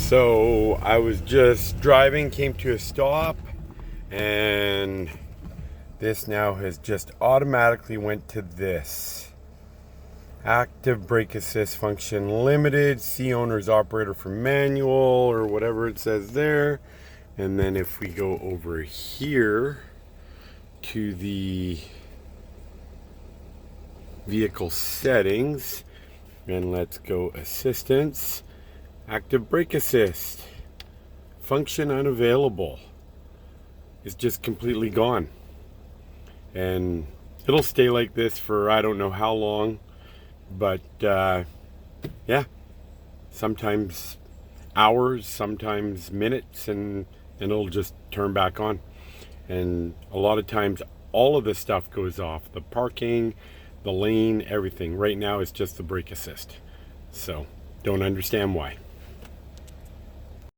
So I was just driving, came to a stop, and this now has just automatically went to this. Active brake assist function limited, see owner's operator for manual, or whatever it says there. And then if we go over here to the vehicle settings, and let's go assistance, active brake assist, function unavailable. It's just completely gone. And it'll stay like this for I don't know how long, but yeah, sometimes hours, sometimes minutes, and it'll just turn back on. And a lot of times all of this stuff goes off, the parking, the lane, everything. Right now it's just the brake assist, so don't understand why.